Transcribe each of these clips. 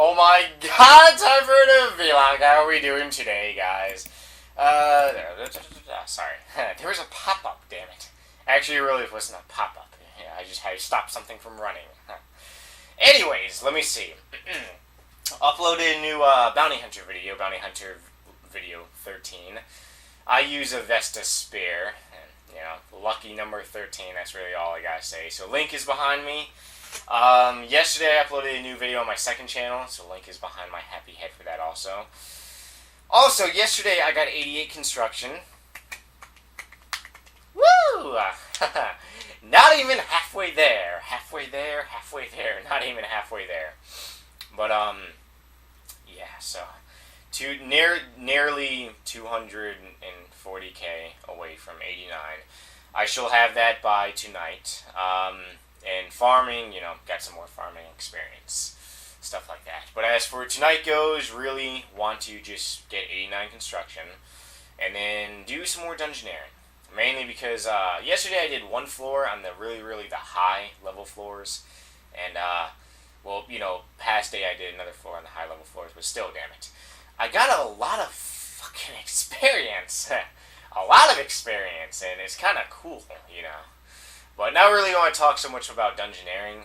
Oh my god, time for a vlog. How are we doing today, guys? Sorry. There was a pop-up, damn it. Actually, it really wasn't a pop-up. Yeah, I just had to stop something from running. Anyways, let me see. Uploaded a new Bounty Hunter video 13. I use a Vesta Spear. And, lucky number 13, that's really all I gotta say. So, link is behind me. Yesterday I uploaded a new video on my second channel, so link is behind my happy head for that also. Also, yesterday I got 88 construction. Woo! Not even halfway there. Halfway there, not even halfway there. But, yeah, so, nearly 240k away from 89. I shall have that by tonight. And farming, got some more farming experience. Stuff like that. But as for tonight goes, really want to just get 89 construction. And then do some more dungeoneering. Mainly because yesterday I did one floor on the really the high level floors. And, past day I did another floor on the high level floors. But still, damn it. I got a lot of fucking experience. A lot of experience. And it's kind of cool, But not really want to talk so much about dungeoneering,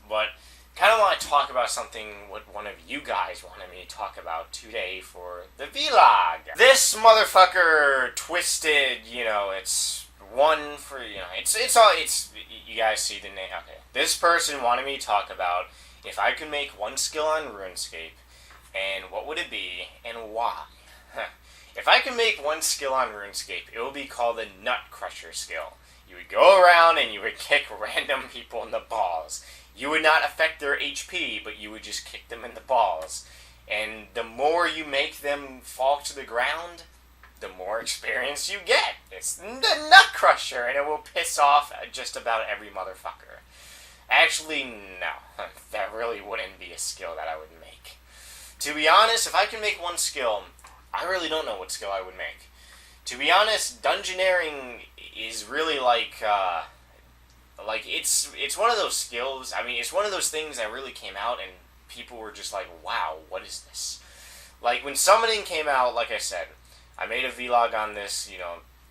but kind of want to talk about something what one of you guys wanted me to talk about today for the vlog. This motherfucker twisted, it's one for, it's, you guys see the name, okay. This person wanted me to talk about if I could make one skill on Runescape, and what would it be, and why. If I could make one skill on Runescape, it would be called the Nut Crusher skill. You would go around and you would kick random people in the balls. You would not affect their HP, but you would just kick them in the balls. And the more you make them fall to the ground, the more experience you get. It's the Nut Crusher, and it will piss off just about every motherfucker. Actually, no. That really wouldn't be a skill that I would make. To be honest, if I could make one skill, I really don't know what skill I would make. To be honest, dungeoneering is really it's one of those skills. I mean, it's one of those things that really came out and people were just like, wow, what is this? Like, when summoning came out, like I said, I made a vlog on this,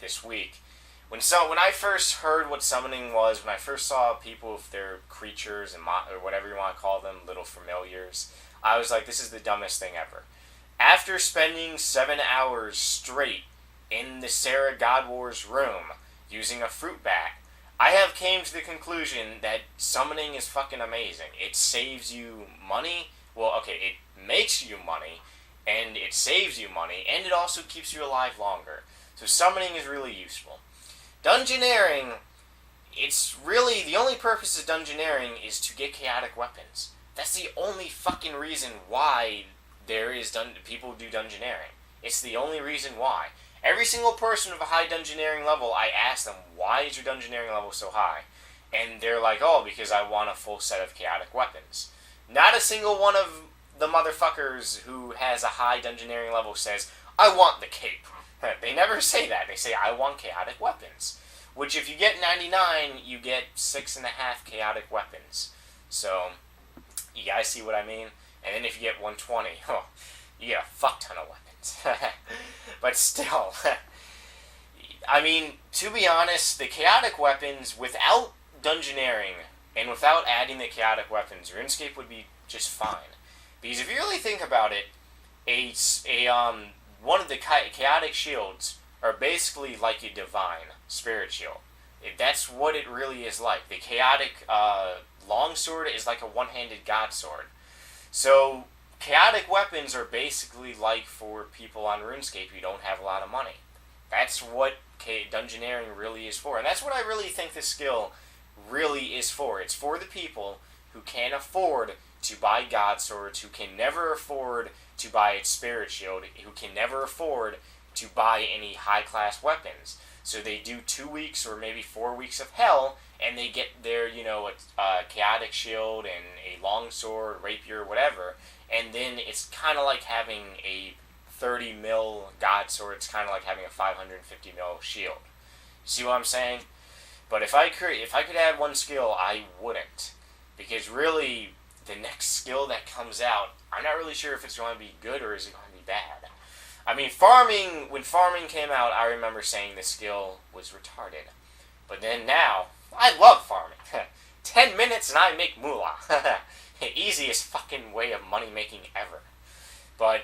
this week. When I first heard what summoning was, when I first saw people with their creatures and or whatever you want to call them, little familiars, I was like, this is the dumbest thing ever. After spending 7 hours straight in the Sarah God Wars room, using a fruit bat, I have came to the conclusion that summoning is fucking amazing. It saves you money. Well, okay, it makes you money, and it saves you money, and it also keeps you alive longer. So summoning is really useful. Dungeoneering, it's really, the only purpose of dungeoneering is to get chaotic weapons. That's the only fucking reason why people do dungeoneering. It's the only reason why. Every single person with a high dungeoneering level, I ask them, why is your dungeoneering level so high? And they're like, oh, because I want a full set of chaotic weapons. Not a single one of the motherfuckers who has a high dungeoneering level says, I want the cape. They never say that. They say, I want chaotic weapons. Which, if you get 99, you get 6.5 chaotic weapons. So, you guys see what I mean? And then if you get 120, you get a fuck ton of weapons. But still, I mean, to be honest, the chaotic weapons, without dungeoneering, and without adding the chaotic weapons, RuneScape would be just fine. Because if you really think about it, one of the chaotic shields are basically like a divine spirit shield. That's what it really is like. The chaotic longsword is like a one-handed god sword. So, chaotic weapons are basically like for people on RuneScape who don't have a lot of money. That's what dungeoneering really is for. And that's what I really think this skill really is for. It's for the people who can't afford to buy god swords, who can never afford to buy its spirit shield, who can never afford to buy any high-class weapons. So they do 2 weeks or maybe 4 weeks of hell, and they get their, a chaotic shield and a longsword, rapier, whatever, and then it's kind of like having a 30 mil god sword. It's kind of like having a 550 mil shield. See what I'm saying? But if I could add one skill, I wouldn't. Because really, the next skill that comes out, I'm not really sure if it's going to be good or is it going to be bad. I mean, when farming came out, I remember saying the skill was retarded. But then now, I love farming. 10 minutes and I make moolah. Easiest fucking way of money making ever. But,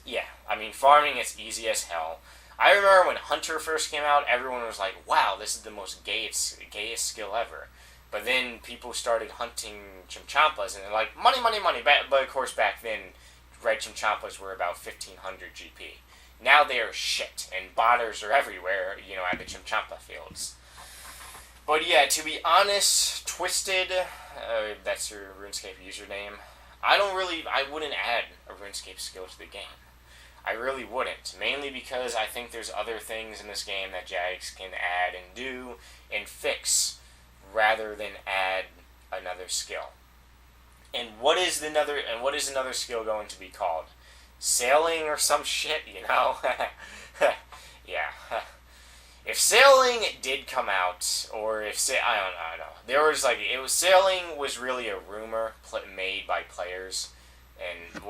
yeah, I mean, farming is easy as hell. I remember when Hunter first came out, everyone was like, wow, this is the most gayest skill ever. But then people started hunting chimchampas, and they're like, money, money, money. But of course, back then, red chimchampas were about 1500 GP. Now they are shit, and botters are everywhere, at the chimchampa fields. But yeah, to be honest, Twisted, that's your RuneScape username, I wouldn't add a RuneScape skill to the game. I really wouldn't, mainly because I think there's other things in this game that Jags can add and do and fix, rather than add another skill. And what is another skill going to be called? Sailing or some shit, Yeah. If sailing did come out, or if I don't know. There was sailing was really a rumor made by players, and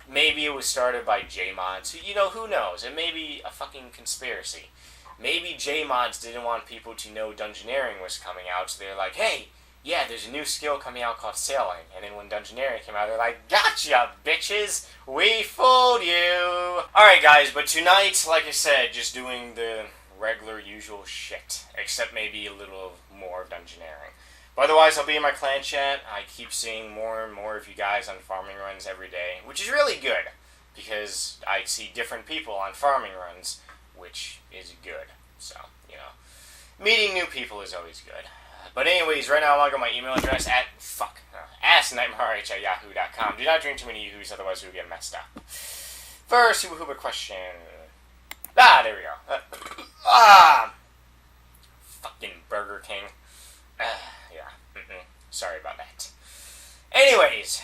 maybe it was started by J-Mods. Who knows? It may be a fucking conspiracy. Maybe J-Mods didn't want people to know Dungeoneering was coming out, so they're like, hey, yeah, there's a new skill coming out called Sailing. And then when Dungeoneering came out, they're like, gotcha, bitches! We fooled you! Alright, guys, but tonight, like I said, just doing the regular, usual shit. Except maybe a little more of Dungeoneering. But otherwise, I'll be in my clan chat. I keep seeing more and more of you guys on farming runs every day, which is really good, because I see different people on farming runs, which is good. So, meeting new people is always good. But anyways, right now I want to go my email address at asknightmareh@yahoo.com. Do not drink too many yoo-hoos, otherwise we'll get messed up. First, hooba question. There we go. Fucking Burger King. Yeah. Sorry about that. Anyways,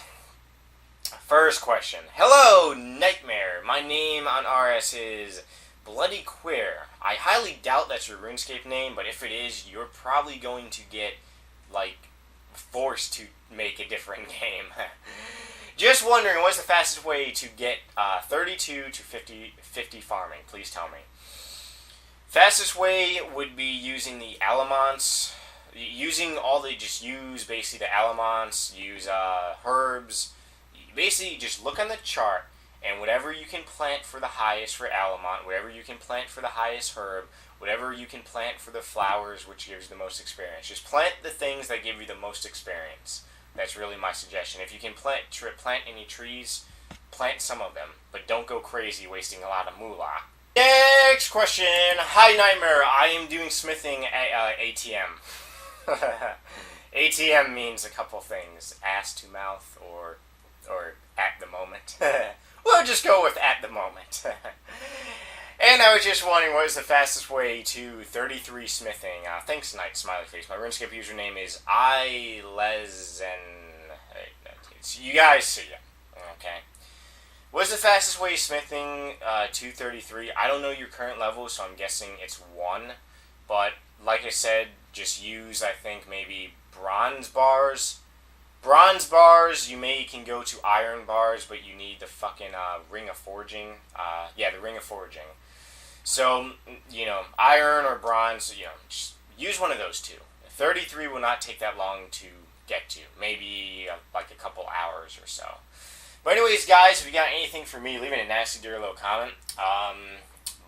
first question. Hello, Nightmare. My name on RS is Bloody Queer. I highly doubt that's your RuneScape name, but if it is, you're probably going to get, forced to make a different game. Just wondering, what's the fastest way to get 32 to 50 farming? Please tell me. Fastest way would be using the Alamance. Just use basically the Alamance, use herbs. Basically, just look on the chart, and whatever you can plant for the highest for Alamant, whatever you can plant for the highest herb, whatever you can plant for the flowers, which gives the most experience. Just plant the things that give you the most experience. That's really my suggestion. If you can plant any trees, plant some of them, but don't go crazy wasting a lot of moolah. Next question. Hi, Nightmare. I am doing smithing at ATM. ATM means a couple things. Ass to mouth or at the moment. We'll just go with at the moment. And I was just wondering, what is the fastest way to 33 smithing? Thanks, Night Smiley Face. My RuneScape username is ilezen. You guys see it. Okay. What's the fastest way smithing 233? I don't know your current level, so I'm guessing it's 1. But, like I said, just use, I think, maybe bronze bars. Bronze bars, you can go to iron bars, but you need the fucking Ring of Forging. The Ring of Forging. So, iron or bronze, just use one of those two. 33 will not take that long to get to. Maybe, a couple hours or so. But anyways, guys, if you got anything for me, leave it in a nasty, dirty little comment.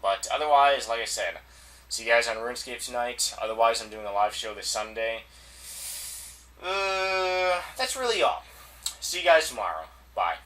But otherwise, like I said, see you guys on RuneScape tonight. Otherwise, I'm doing a live show this Sunday. That's really all. See you guys tomorrow. Bye.